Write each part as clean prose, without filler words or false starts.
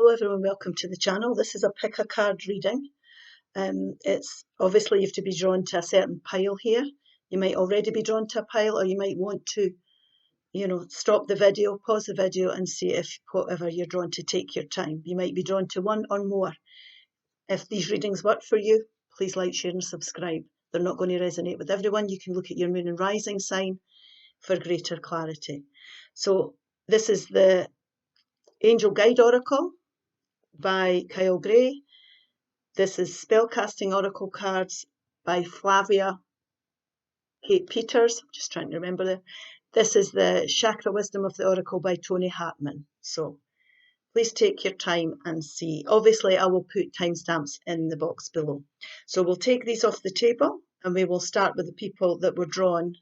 Hello everyone, welcome to the channel. This is a pick a card reading. It's obviously you have to be drawn to a certain pile here. You might already be drawn to a pile, or you might want to, stop the video, pause the video and see if whatever you're drawn to, take your time. You might be drawn to one or more. If these readings work for you, please like, share and subscribe. They're not going to resonate with everyone. You can look at your moon and rising sign for greater clarity. So this is the Angel Guide Oracle by Kyle Gray. This is Spellcasting Oracle cards by Flavia Kate Peters. I'm just trying to remember that. This is the Chakra Wisdom of the Oracle by Tony Hartmn. So please take your time and see. Obviously, I will put timestamps in the box below. So we'll take these off the table and we will start with the people that were drawn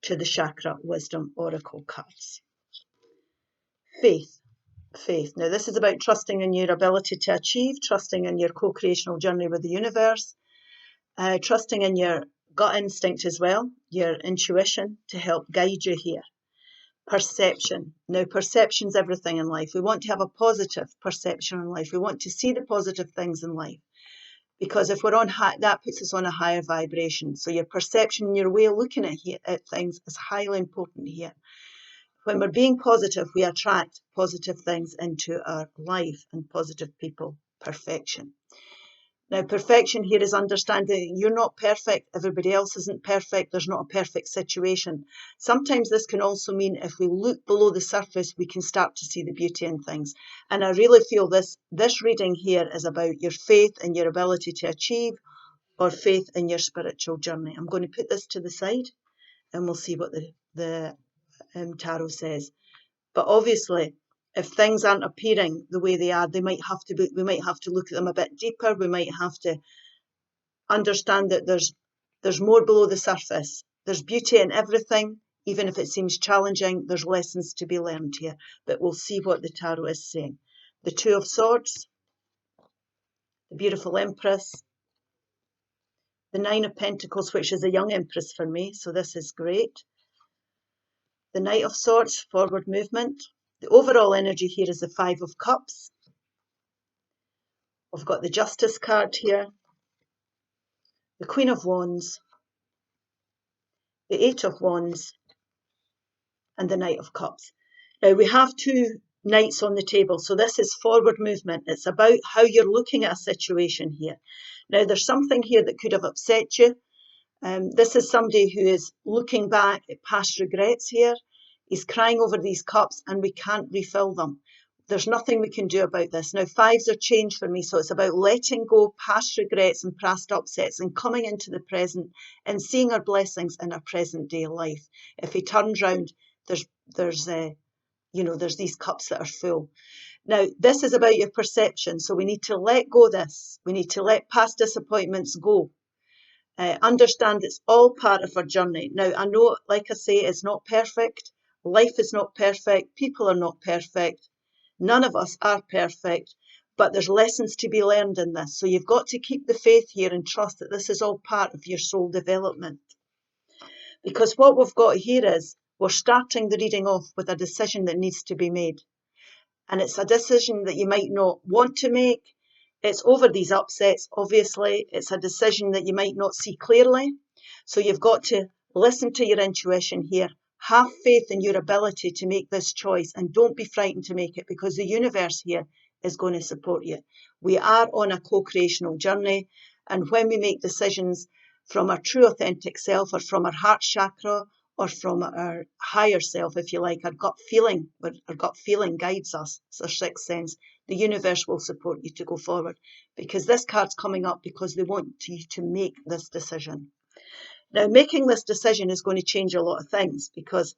to the Chakra Wisdom Oracle cards. Faith. Faith. Now, this is about trusting in your ability to achieve, trusting in your co-creational journey with the universe, trusting in your gut instinct as well, your intuition to help guide you here. Perception. Now, perception's everything in life. We want to have a positive perception in life. We want to see the positive things in life, because if we're on high, that puts us on a higher vibration. So your perception, your way of looking at things is highly important here. When we're being positive, we attract positive things into our life and positive people. Perfection. Now, perfection here is understanding you're not perfect. Everybody else isn't perfect. There's not a perfect situation. Sometimes this can also mean if we look below the surface, we can start to see the beauty in things. And I really feel this reading here is about your faith and your ability to achieve, or faith in your spiritual journey. I'm going to put this to the side and we'll see what the tarot says. But obviously, if things aren't appearing the way they are, we might have to look at them a bit deeper. We might have to understand that there's more below the surface. There's beauty in everything, even if it seems challenging. There's lessons to be learned here, but we'll see what the tarot is saying. The Two of Swords, the beautiful Empress, the Nine of Pentacles, which is a young Empress for me, so this is great. The Knight of Swords, forward movement. The overall energy here is the Five of Cups. We've got the Justice card here, the Queen of Wands, the Eight of Wands, and the Knight of Cups. Now we have two knights on the table, so this is forward movement. It's about how you're looking at a situation here. Now there's something here that could have upset you. This is somebody who is looking back at past regrets here. He's crying over these cups and we can't refill them. There's nothing we can do about this. Now, fives are change for me, so it's about letting go past regrets and past upsets and coming into the present and seeing our blessings in our present day life. If he turns round, there's these cups that are full. Now, this is about your perception, so we need to let go of this. We need to let past disappointments go. Understand it's all part of our journey. Now, I know, like I say, it's not perfect. Life is not perfect. People are not perfect. None of us are perfect, but there's lessons to be learned in this. So you've got to keep the faith here and trust that this is all part of your soul development. Because what we've got here is we're starting the reading off with a decision that needs to be made. And it's a decision that you might not want to make. It's over these upsets, obviously. It's a decision that you might not see clearly. So you've got to listen to your intuition here. Have faith in your ability to make this choice and don't be frightened to make it, because the universe here is going to support you. We are on a co-creational journey, and when we make decisions from our true authentic self, or from our heart chakra, or from our higher self, if you like, our gut feeling guides us. It's our sixth sense. The universe will support you to go forward, because this card's coming up because they want you to make this decision. Now, making this decision is going to change a lot of things, because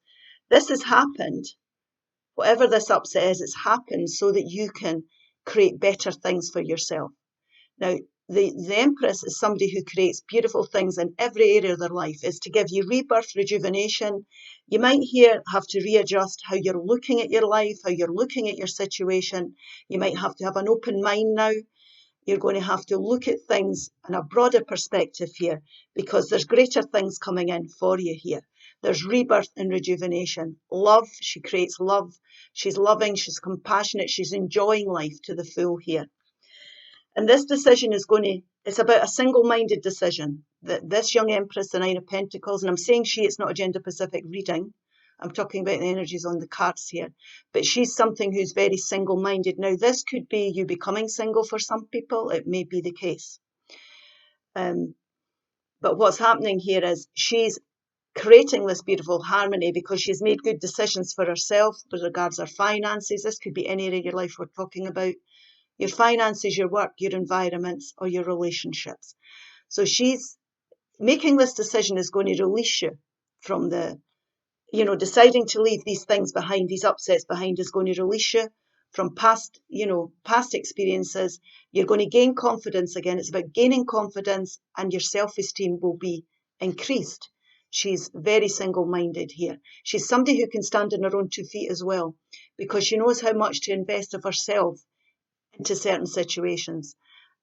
this has happened. Whatever this upset is, it's happened so that you can create better things for yourself. Now, the Empress is somebody who creates beautiful things in every area of their life. Is to give you rebirth, rejuvenation. You might here have to readjust how you're looking at your life, how you're looking at your situation. You might have to have an open mind now. You're going to have to look at things in a broader perspective here, because there's greater things coming in for you here. There's rebirth and rejuvenation. Love, she creates love. She's loving, she's compassionate, she's enjoying life to the full here. And this decision is it's about a single-minded decision. That this young Empress, the Nine of Pentacles, and I'm saying it's not a gender-specific reading. I'm talking about the energies on the cards here. But she's something who's very single-minded. Now, this could be you becoming single for some people. It may be the case. But what's happening here is she's creating this beautiful harmony because she's made good decisions for herself with regards her finances. This could be any area of your life we're talking about. Your finances, your work, your environments, or your relationships. So she's making this decision is going to release you from deciding to leave these things behind, these upsets behind is going to release you from past experiences. You're going to gain confidence again. It's about gaining confidence, and your self-esteem will be increased. She's very single-minded here. She's somebody who can stand on her own 2 feet as well, because she knows how much to invest of herself into certain situations.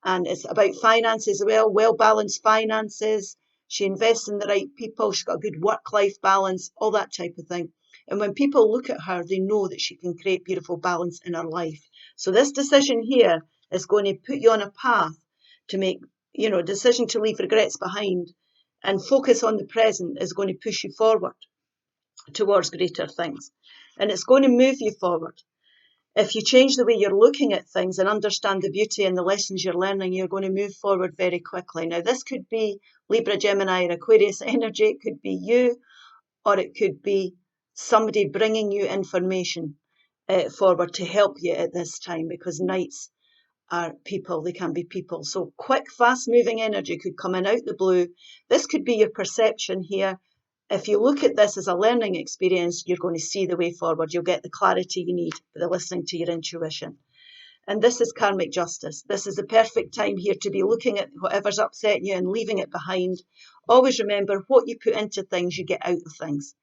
And it's about finances as well balanced finances. She invests in the right people. She's got a good work-life balance, all that type of thing. And when people look at her, they know that she can create beautiful balance in her life. So this decision here is going to put you on a path to make, a decision to leave regrets behind and focus on the present is going to push you forward towards greater things. And it's going to move you forward. If you change the way you're looking at things and understand the beauty and the lessons you're learning, you're going to move forward very quickly. Now, this could be Libra, Gemini, or Aquarius energy. It could be you, or it could be somebody bringing you information forward to help you at this time, because Knights are people. They can be people. So quick, fast-moving energy could come in out the blue. This could be your perception here. If you look at this as a learning experience, you're going to see the way forward. You'll get the clarity you need by listening to your intuition. And this is karmic justice. This is the perfect time here to be looking at whatever's upsetting you and leaving it behind. Always remember, what you put into things, you get out of things.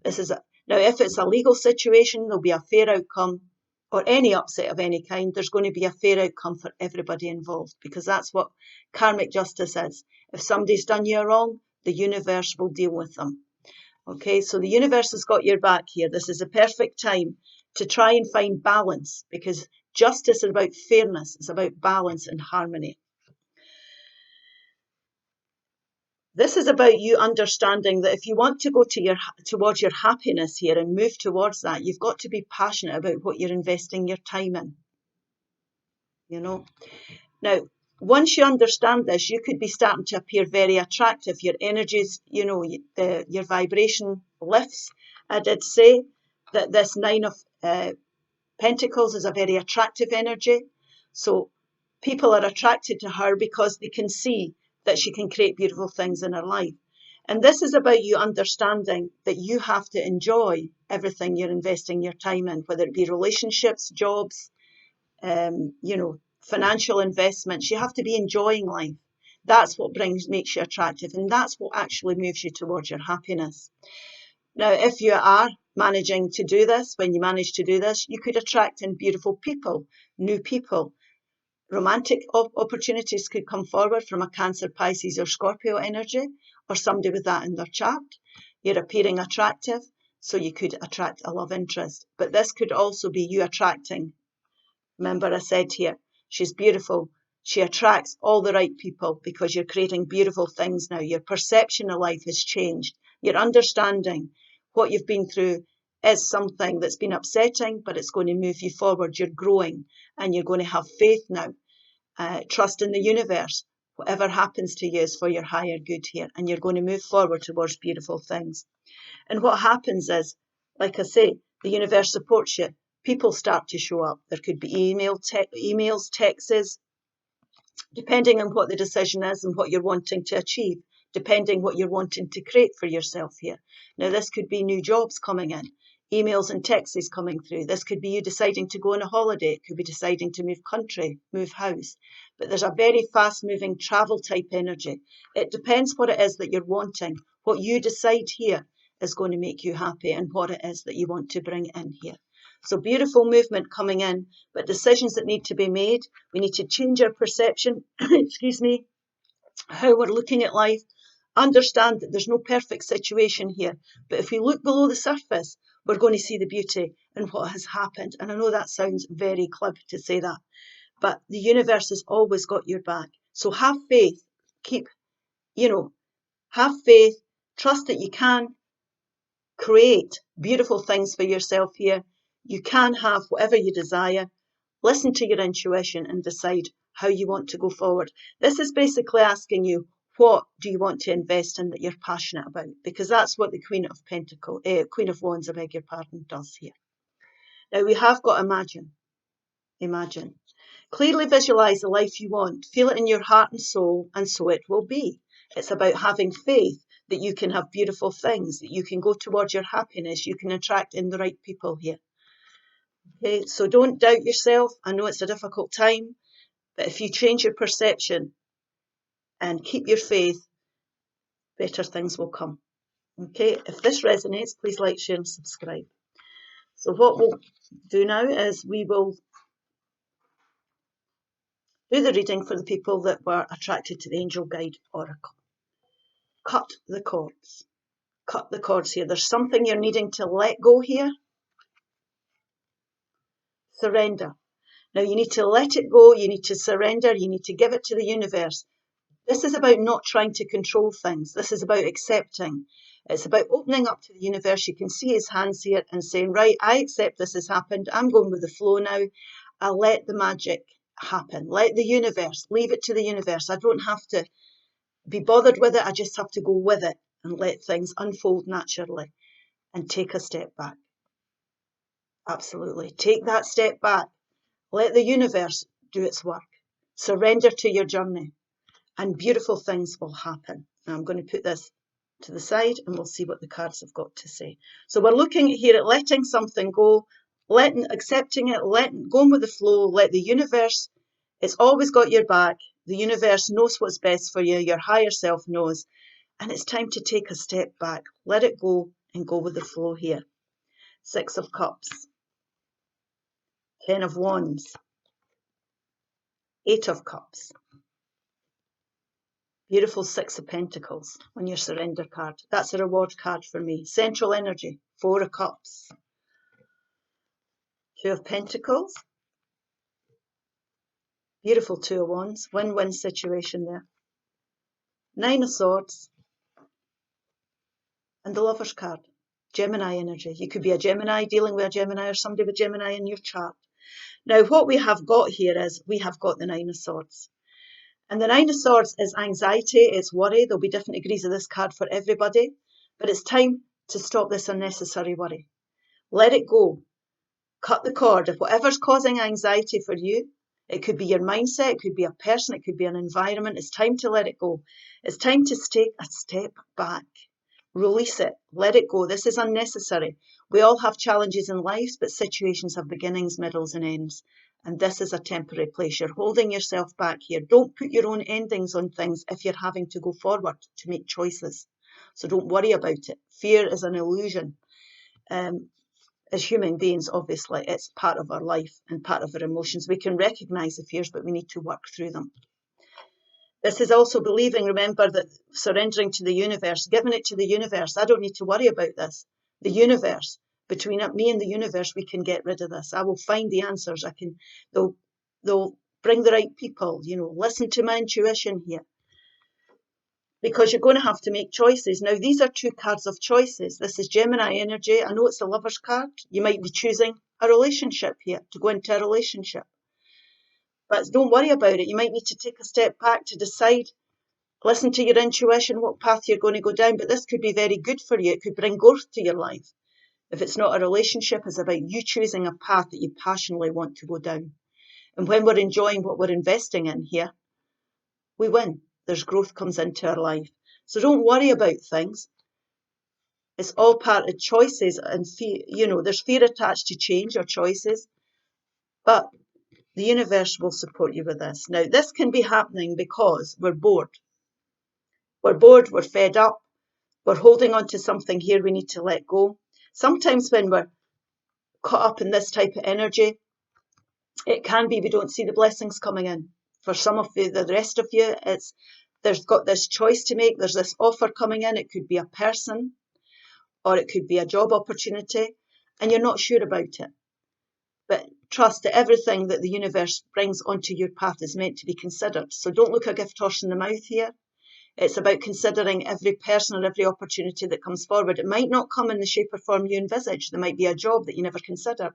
Now, if it's a legal situation, there'll be a fair outcome, or any upset of any kind, there's going to be a fair outcome for everybody involved, because that's what karmic justice is. If somebody's done you wrong, the universe will deal with them. Okay, so the universe has got your back here. This is a perfect time to try and find balance, because justice is about fairness. It's about balance and harmony. This is about you understanding that if you want to go towards your happiness here and move towards that, you've got to be passionate about what you're investing your time in. Now, once you understand this, you could be starting to appear very attractive. Your energies, your vibration lifts. I did say that this Nine of Pentacles is a very attractive energy. So people are attracted to her because they can see that she can create beautiful things in her life. And this is about you understanding that you have to enjoy everything you're investing your time in, whether it be relationships, jobs, financial investments. You have to be enjoying life. That's what makes you attractive, and that's what actually moves you towards your happiness. Now, if you are managing to do this, when you manage to do this, you could attract in beautiful people, new people. Romantic opportunities could come forward from a Cancer, Pisces, or Scorpio energy, or somebody with that in their chart. You're appearing attractive, so you could attract a love interest. But this could also be you attracting. Remember, I said here, she's beautiful. She attracts all the right people because you're creating beautiful things now. Your perception of life has changed. Your understanding what you've been through is something that's been upsetting, but it's going to move you forward. You're growing, and you're going to have faith now. Trust in the universe. Whatever happens to you is for your higher good here, and you're going to move forward towards beautiful things. And what happens is, like I say, the universe supports you. People start to show up. There could be emails, texts, depending on what the decision is and what you're wanting to achieve, depending what you're wanting to create for yourself here. Now, this could be new jobs coming in, emails and texts coming through. This could be you deciding to go on a holiday. It could be deciding to move country, move house. But there's a very fast-moving travel type energy. It depends what it is that you're wanting. What you decide here is going to make you happy, and what it is that you want to bring in here. So beautiful movement coming in, but decisions that need to be made. We need to change our perception, excuse me, how we're looking at life, understand that there's no perfect situation here. But if we look below the surface, we're going to see the beauty in what has happened. And I know that sounds very glib to say that, but the universe has always got your back. So have faith, have faith, trust that you can create beautiful things for yourself here. You can have whatever you desire. Listen to your intuition and decide how you want to go forward. This is basically asking you, what do you want to invest in that you're passionate about? Because that's what the Queen of Wands, I beg your pardon, does here. Now we have got imagine. Imagine. Clearly visualize the life you want. Feel it in your heart and soul, and so it will be. It's about having faith that you can have beautiful things, that you can go towards your happiness, you can attract in the right people here. Okay, so don't doubt yourself. I know it's a difficult time, but if you change your perception and keep your faith, better things will come. Okay, if this resonates, please like, share and subscribe. So what we'll do now is we will do the reading for the people that were attracted to the Angel Guide Oracle. Cut the cords. Cut the cords here. There's something you're needing to let go here. Surrender. Now you need to let it go. You need to surrender. You need to give it to the universe. This is about not trying to control things. This is about accepting. It's about opening up to the universe. You can see his hands here and saying, right, I accept this has happened. I'm going with the flow now. I'll let the magic happen. Let the universe, leave it to the universe. I don't have to be bothered with it. I just have to go with it and let things unfold naturally and take a step back. Absolutely. Take that step back. Let the universe do its work. Surrender to your journey and beautiful things will happen. Now I'm going to put this to the side and we'll see what the cards have got to say. So we're looking here at letting something go, accepting it, going with the flow, let the universe, it's always got your back. The universe knows what's best for you. Your higher self knows. And it's time to take a step back. Let it go and go with the flow here. 6 of Cups. 10 of Wands. 8 of Cups. Beautiful 6 of Pentacles on your surrender card. That's a reward card for me. Central energy. 4 of Cups. 2 of Pentacles. Beautiful 2 of Wands. Win-win situation there. 9 of Swords. And the Lover's card. Gemini energy. You could be a Gemini, dealing with a Gemini, or somebody with Gemini in your chart. Now, what we have got here is we have got the 9 of Swords. And the 9 of Swords is anxiety, it's worry. There'll be different degrees of this card for everybody. But it's time to stop this unnecessary worry. Let it go. Cut the cord. If whatever's causing anxiety for you, it could be your mindset, it could be a person, it could be an environment. It's time to let it go. It's time to take a step back. Release it. Let it go. This is unnecessary. We all have challenges in lives, but situations have beginnings, middles and ends. And this is a temporary place. You're holding yourself back here. Don't put your own endings on things if you're having to go forward to make choices. So don't worry about it. Fear is an illusion. As human beings, obviously, it's part of our life and part of our emotions. We can recognize the fears, but we need to work through them. This is also believing, remember, that surrendering to the universe, giving it to the universe. I don't need to worry about this. The universe, between me and the universe, we can get rid of this. I will find the answers. They'll bring the right people, listen to my intuition here. Because you're going to have to make choices. Now, these are 2 cards of choices. This is Gemini energy. I know it's the Lover's card. You might be choosing a relationship here, to go into a relationship. But don't worry about it. You might need to take a step back to decide, listen to your intuition, what path you're going to go down. But this could be very good for you. It could bring growth to your life. If it's not a relationship, it's about you choosing a path that you passionately want to go down. And when we're enjoying what we're investing in here, we win. There's growth comes into our life. So don't worry about things. It's all part of choices and fear. There's fear attached to change or choices. But the universe will support you with this. Now, this can be happening because we're bored. We're bored, we're fed up, we're holding on to something here we need to let go. Sometimes when we're caught up in this type of energy, it can be we don't see the blessings coming in. For some of the rest of you, it's there's got this choice to make. There's this offer coming in. It could be a person or it could be a job opportunity, and you're not sure about it. But trust that everything that the universe brings onto your path is meant to be considered. So don't look a gift horse in the mouth here. It's about considering every person or every opportunity that comes forward. It might not come in the shape or form you envisage. There might be a job that you never considered.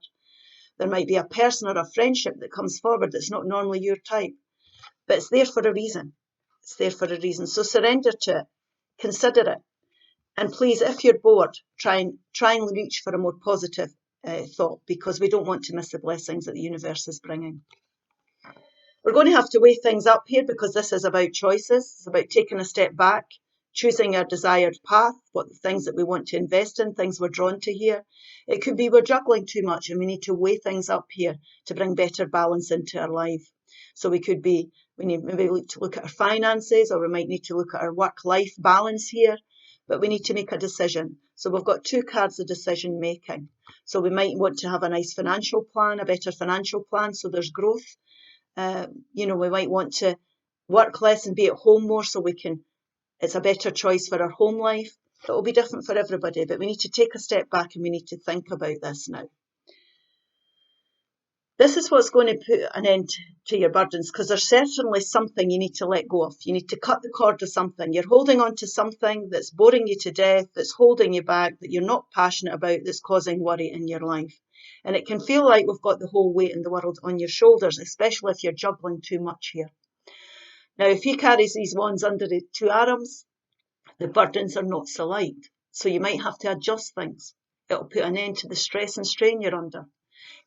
There might be a person or a friendship that comes forward that's not normally your type. But it's there for a reason. It's there for a reason. So surrender to it. Consider it. And please, if you're bored, try and reach for a more positive thought, because we don't want to miss the blessings that the universe is bringing. We're going to have to weigh things up here, because this is about choices. It's about taking a step back, choosing our desired path, what the things that we want to invest in, things we're drawn to here. It could be we're juggling too much and we need to weigh things up here to bring better balance into our life. So we need maybe to look at our finances, or we might need to look at our work-life balance here, but we need to make a decision. So we've got 2 cards of decision making. So we might want to have a nice financial plan, a better financial plan, so there's growth. We might want to work less and be at home more, so it's a better choice for our home life. It will be different for everybody, but we need to take a step back and we need to think about this now. This is what's going to put an end to your burdens, because there's certainly something you need to let go of. You need to cut the cord to something. You're holding on to something that's boring you to death, that's holding you back, that you're not passionate about, that's causing worry in your life. And it can feel like we've got the whole weight in the world on your shoulders, especially if you're juggling too much here. Now, if he carries these wands under the 2 arms, the burdens are not so light. So you might have to adjust things. It'll put an end to the stress and strain you're under.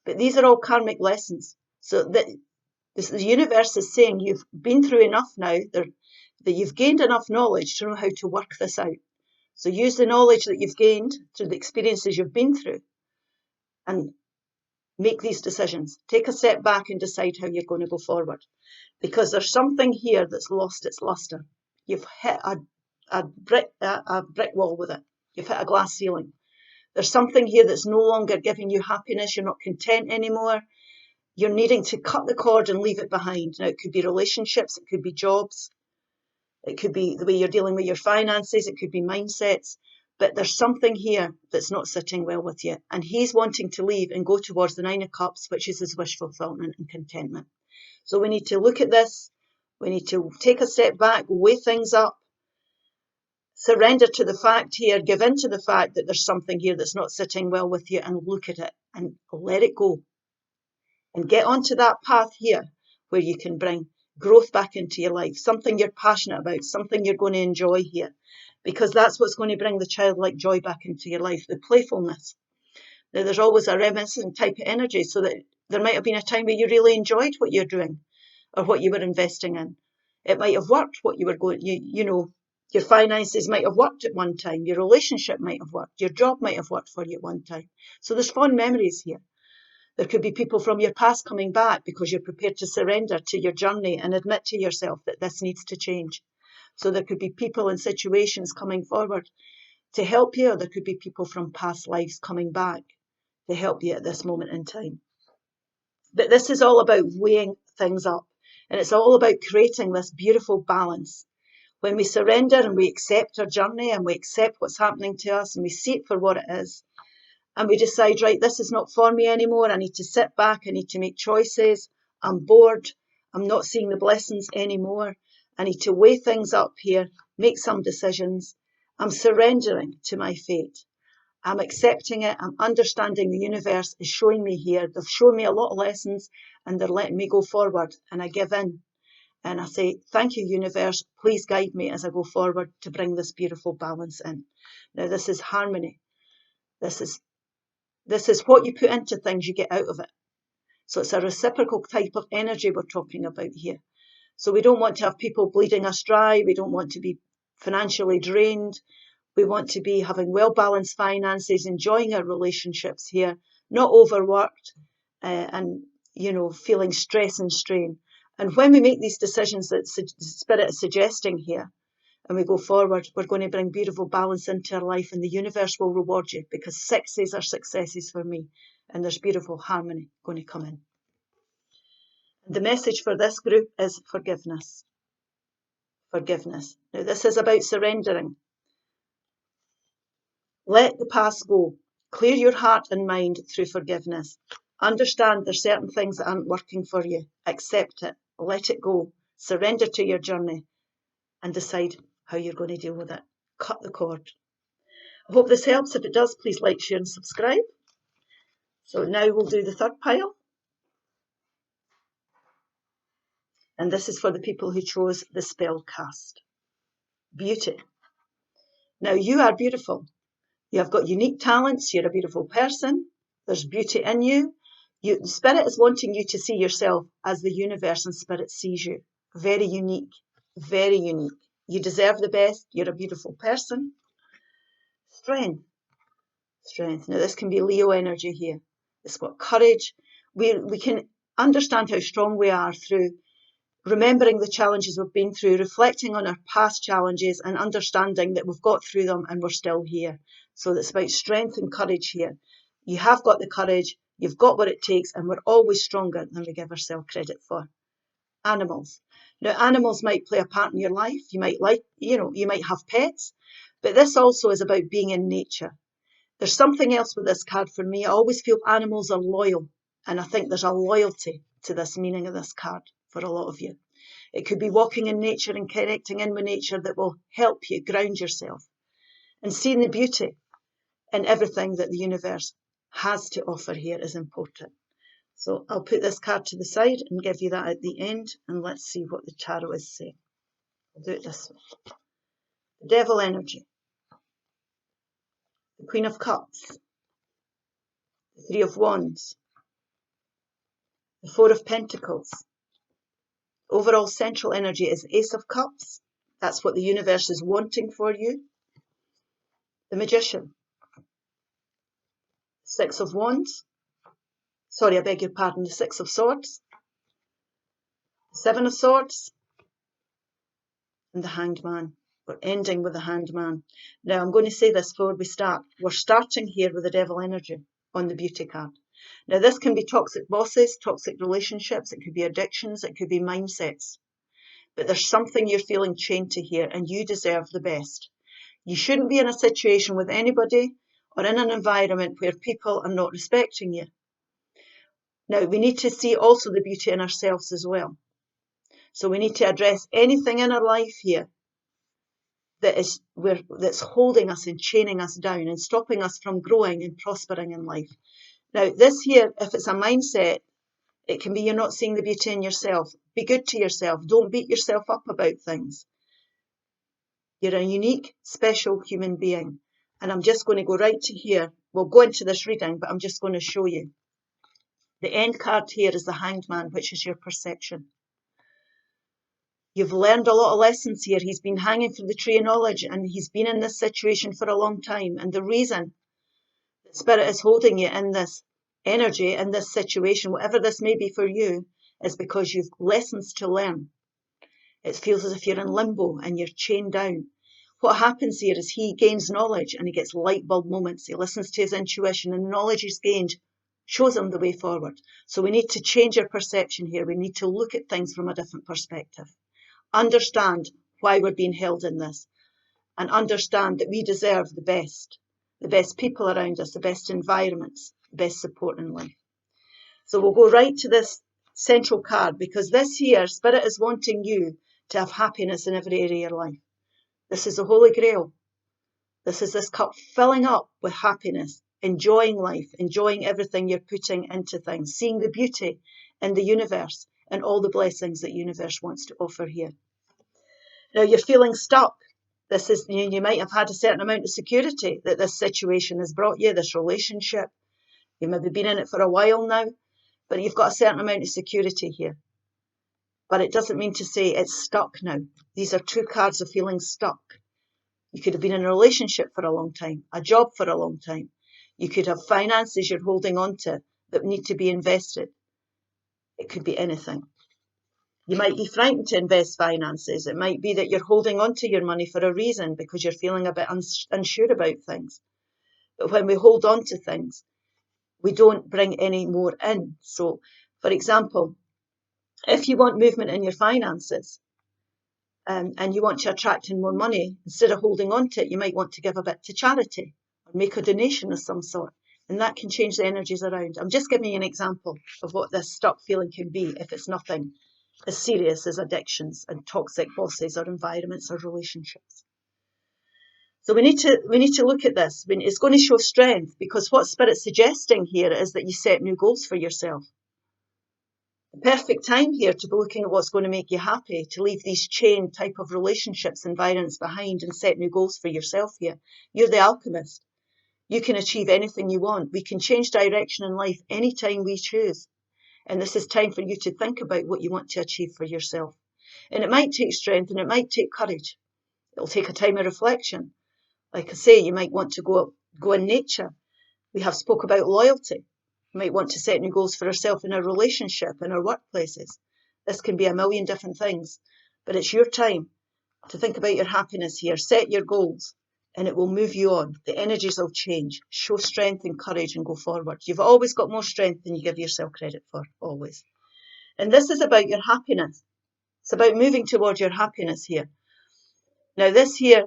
But these are all karmic lessons. So the universe is saying you've been through enough now, that you've gained enough knowledge to know how to work this out. So use the knowledge that you've gained through the experiences you've been through and make these decisions. Take a step back and decide how you're going to go forward. Because there's something here that's lost its luster. You've hit a brick wall with it. You've hit a glass ceiling. There's something here that's no longer giving you happiness. You're not content anymore. You're needing to cut the cord and leave it behind. Now, it could be relationships. It could be jobs. It could be the way you're dealing with your finances. It could be mindsets. But there's something here that's not sitting well with you. And he's wanting to leave and go towards the 9 of Cups, which is his wish fulfillment and contentment. So we need to look at this. We need to take a step back, weigh things up, surrender to the fact here, give in to the fact that there's something here that's not sitting well with you, and look at it and let it go. And get onto that path here where you can bring growth back into your life, something you're passionate about, something you're going to enjoy here, because that's what's going to bring the childlike joy back into your life, the playfulness. Now, there's always a reminiscent type of energy, so that there might have been a time where you really enjoyed what you're doing or what you were investing in. It might have worked what you were going, your finances might have worked at one time. Your relationship might have worked. Your job might have worked for you at one time. So there's fond memories here. There could be people from your past coming back because you're prepared to surrender to your journey and admit to yourself that this needs to change. So there could be people and situations coming forward to help you, or there could be people from past lives coming back to help you at this moment in time. But this is all about weighing things up, and it's all about creating this beautiful balance. When we surrender and we accept our journey and we accept what's happening to us and we see it for what it is, and we decide, right, this is not for me anymore. I need to sit back. I need to make choices. I'm bored. I'm not seeing the blessings anymore. I need to weigh things up here, make some decisions. I'm surrendering to my fate. I'm accepting it. I'm understanding the universe is showing me here. They've shown me a lot of lessons and they're letting me go forward, and I give in. And I say, thank you, universe. Please guide me as I go forward to bring this beautiful balance in. Now, this is harmony. This is what you put into things, you get out of it. So it's a reciprocal type of energy we're talking about here. So we don't want to have people bleeding us dry. We don't want to be financially drained. We want to be having well-balanced finances, enjoying our relationships here, not overworked and, feeling stress and strain. And when we make these decisions that Spirit is suggesting here, and we go forward, we're going to bring beautiful balance into our life, and the universe will reward you, because sixes are successes for me, and there's beautiful harmony going to come in. The message for this group is forgiveness. forgiveness. Now, this is about surrendering. Let the past go. Clear your heart and mind through forgiveness. Understand there's certain things that aren't working for you. Accept it. Let it go. Surrender to your journey and decide how you're going to deal with it. Cut the cord. I hope this helps. If it does, please like, share and subscribe. So now we'll do the third pile. And this is for the people who chose the Spellcast. Beauty. Now you are beautiful. You have got unique talents. You're a beautiful person. There's beauty in you. The Spirit is wanting you to see yourself as the universe and Spirit sees you. Very unique. Very unique. You deserve the best. You're a beautiful person. Strength. Strength. Now this can be Leo energy here. It's got courage. We can understand how strong we are through remembering the challenges we've been through, reflecting on our past challenges and understanding that we've got through them and we're still here. So it's about strength and courage here. You have got the courage, you've got what it takes, and we're always stronger than we give ourselves credit for. Animals. Now, animals might play a part in your life. You might you might have pets, but this also is about being in nature. There's something else with this card for me. I always feel animals are loyal, and I think there's a loyalty to this meaning of this card for a lot of you. It could be walking in nature and connecting in with nature that will help you ground yourself and seeing the beauty in everything that the universe has to offer here is important. So I'll put this card to the side and give you that at the end, and let's see what the tarot is saying. I'll do it this way. The Devil energy, the Queen of Cups, the Three of Wands, the Four of Pentacles. Overall central energy is Ace of Cups. That's what the universe is wanting for you. The Magician. Six of Wands. Sorry, I beg your pardon. The Six of Swords. Seven of Swords. And the Hanged Man. We're ending with the Hanged Man. Now, I'm going to say this before we start. We're starting here with the Devil energy on the Beauty card. Now, this can be toxic bosses, toxic relationships. It could be addictions. It could be mindsets. But there's something you're feeling chained to here, and you deserve the best. You shouldn't be in a situation with anybody or in an environment where people are not respecting you. Now, we need to see also the beauty in ourselves as well. So we need to address anything in our life here that's holding us and chaining us down and stopping us from growing and prospering in life. Now, this here, if it's a mindset, it can be you're not seeing the beauty in yourself. Be good to yourself. Don't beat yourself up about things. You're a unique, special human being. And I'm just going to go right to here. We'll go into this reading, but I'm just going to show you. The end card here is the Hanged Man, which is your perception. You've learned a lot of lessons here. He's been hanging from the tree of knowledge, and he's been in this situation for a long time. And the reason that Spirit is holding you in this energy, in this situation, whatever this may be for you, is because you've lessons to learn. It feels as if you're in limbo and you're chained down. What happens here is he gains knowledge and he gets light bulb moments. He listens to his intuition, and the knowledge he's gained shows him the way forward. So we need to change our perception here. We need to look at things from a different perspective. Understand why we're being held in this, and understand that we deserve the best people around us, the best environments, the best support in life. So we'll go right to this central card, because this here, Spirit is wanting you to have happiness in every area of your life. This is the Holy Grail. This is this cup filling up with happiness, enjoying life, enjoying everything you're putting into things, seeing the beauty in the universe and all the blessings that the universe wants to offer here. Now, you're feeling stuck. This is, you might have had a certain amount of security that this situation has brought you, this relationship. You've maybe been in it for a while now, but you've got a certain amount of security here. But it doesn't mean to say it's stuck now. These are two cards of feeling stuck. You could have been in a relationship for a long time, a job for a long time. You could have finances you're holding on to that need to be invested. It could be anything. You might be frightened to invest finances. It might be that you're holding on to your money for a reason because you're feeling a bit unsure about things. But when we hold on to things, we don't bring any more in. So, for example, if you want movement in your finances and you want to attract in more money, instead of holding on to it, you might want to give a bit to charity or make a donation of some sort. And that can change the energies around. I'm just giving you an example of what this stuck feeling can be if it's nothing as serious as addictions and toxic bosses or environments or relationships. So we need to look at this. I mean, it's going to show strength, because what Spirit's suggesting here is that you set new goals for yourself. The perfect time here to be looking at what's going to make you happy, to leave these chain type of relationships, environments behind and set new goals for yourself here. You're the alchemist. You can achieve anything you want. We can change direction in life anytime we choose. And this is time for you to think about what you want to achieve for yourself. And it might take strength and it might take courage. It'll take a time of reflection. Like I say, you might want to go in nature. We have spoke about loyalty. You might want to set new goals for yourself in a relationship, in our workplaces. This can be a million different things, but it's your time to think about your happiness here. Set your goals and it will move you on. The energies will change. Show strength and courage and go forward. You've always got more strength than you give yourself credit for, always. And this is about your happiness. It's about moving towards your happiness here. Now this here,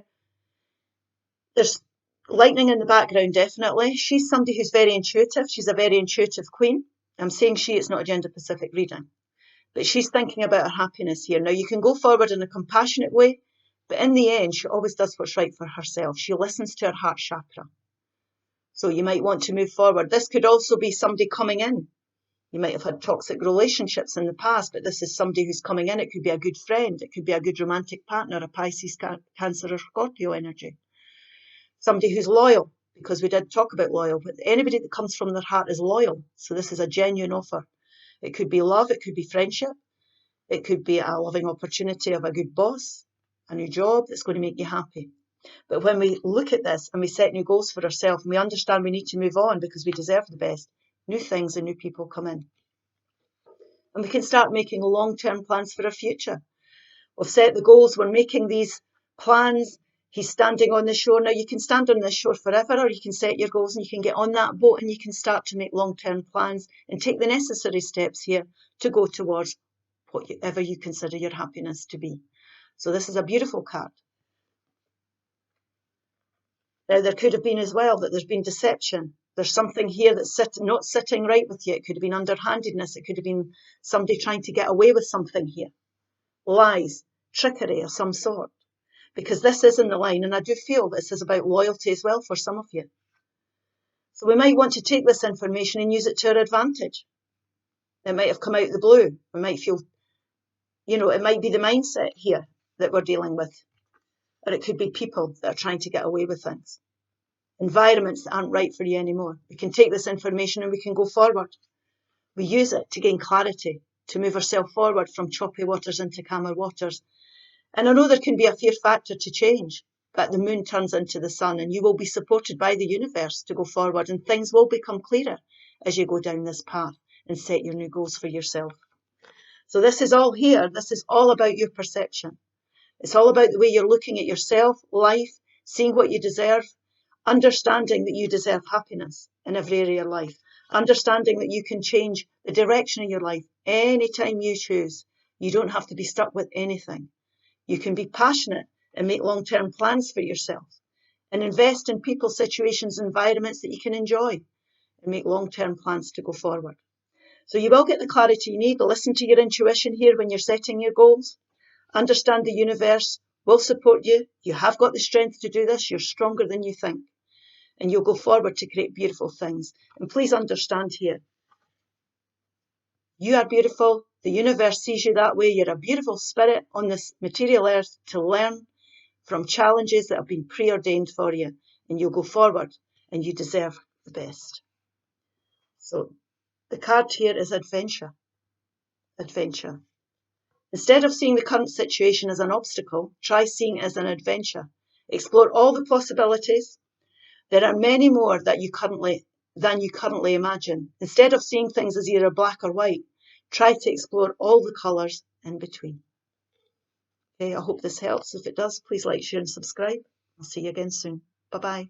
there's lightning in the background, definitely. She's somebody who's very intuitive. She's a very intuitive queen. I'm saying she, it's not a gender Pacific reading. But she's thinking about her happiness here. Now, you can go forward in a compassionate way, but in the end, she always does what's right for herself. She listens to her heart chakra. So you might want to move forward. This could also be somebody coming in. You might have had toxic relationships in the past, but this is somebody who's coming in. It could be a good friend. It could be a good romantic partner, a Pisces, Cancer or Scorpio energy. Somebody who's loyal, because we did talk about loyal, but anybody that comes from their heart is loyal. So this is a genuine offer. It could be love, it could be friendship, it could be a loving opportunity of a good boss, a new job that's going to make you happy. But when we look at this and we set new goals for ourselves and we understand we need to move on because we deserve the best, new things and new people come in. And we can start making long-term plans for our future. We've set the goals, we're making these plans. He's standing on the shore. Now, you can stand on this shore forever, or you can set your goals and you can get on that boat and you can start to make long-term plans and take the necessary steps here to go towards whatever you consider your happiness to be. So this is a beautiful card. Now, there could have been as well that there's been deception. There's something here that's not sitting right with you. It could have been underhandedness. It could have been somebody trying to get away with something here. Lies, trickery of some sort. Because this is in the line, and I do feel this is about loyalty as well for some of you. So we might want to take this information and use it to our advantage. It might have come out of the blue. We might feel, it might be the mindset here that we're dealing with. Or it could be people that are trying to get away with things. Environments that aren't right for you anymore. We can take this information and we can go forward. We use it to gain clarity, to move ourselves forward from choppy waters into calmer waters. And I know there can be a fear factor to change, but the moon turns into the sun and you will be supported by the universe to go forward and things will become clearer as you go down this path and set your new goals for yourself. So this is all here. This is all about your perception. It's all about the way you're looking at yourself, life, seeing what you deserve, understanding that you deserve happiness in every area of life, understanding that you can change the direction of your life anytime you choose. You don't have to be stuck with anything. You can be passionate and make long-term plans for yourself and invest in people, situations, environments that you can enjoy and make long-term plans to go forward. So you will get the clarity you need. Listen to your intuition here when you're setting your goals. Understand the universe will support you. You have got the strength to do this. You're stronger than you think. And you'll go forward to create beautiful things. And please understand here, you are beautiful. The universe sees you that way. You're a beautiful spirit on this material earth to learn from challenges that have been preordained for you. And you'll go forward and you deserve the best. So the card here is adventure. Adventure. Instead of seeing the current situation as an obstacle, try seeing it as an adventure. Explore all the possibilities. There are many more than you currently imagine. Instead of seeing things as either black or white, try to explore all the colours in between. Okay, I hope this helps. If it does, please like, share and subscribe. I'll see you again soon. Bye-bye.